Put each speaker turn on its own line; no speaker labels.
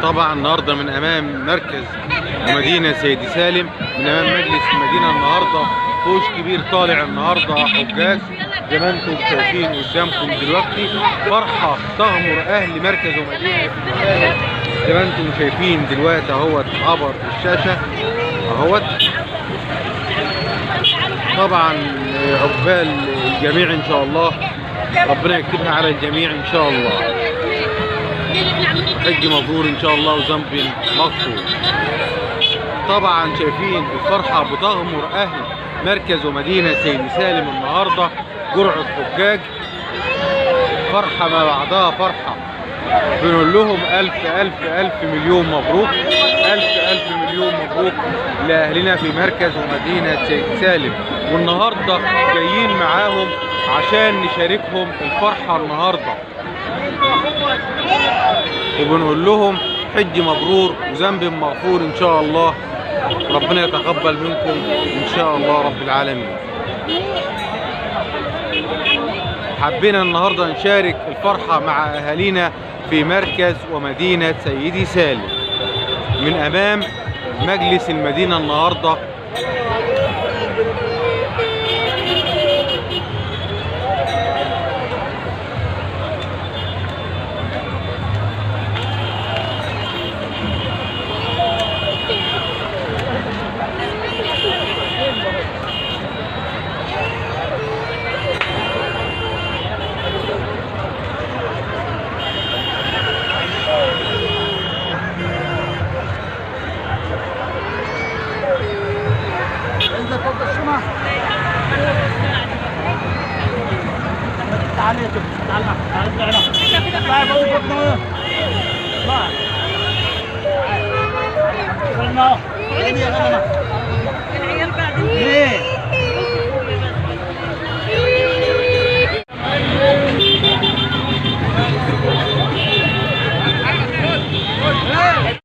طبعا النهارده من امام مركز ومدينه سيدي سالم، من امام مجلس المدينه النهارده فوج كبير طالع النهارده حجاج زي ما انتم شايفين قدامكم دلوقتي. فرحه تغمر اهل مركز ومدينه سيدي سالم زي ما انتم شايفين دلوقتي اهوت عبر الشاشه اهوت. طبعا عقبال الجميع ان شاء الله، ربنا يكتبها على الجميع ان شاء الله. حج مبرور ان شاء الله وذنب مغفور. طبعا شايفين الفرحه بتغمر اهل مركز ومدينه سيدي سالم النهارده، جرعه حجاج، فرحه ما بعدها فرحه. بنقول لهم الف الف الف مليون مبروك، الف مليون مبروك لاهلنا في مركز ومدينه سيدي سالم. والنهارده جايين معاهم عشان نشاركهم الفرحه النهارده، وبنقول لهم حج مبرور وذنب مغفور ان شاء الله. ربنا يتقبل منكم ان شاء الله رب العالمين. حبينا النهارده نشارك الفرحه مع اهالينا في مركز ومدينه سيدي سالم من امام مجلس المدينه النهارده.
تعالي تعال تعال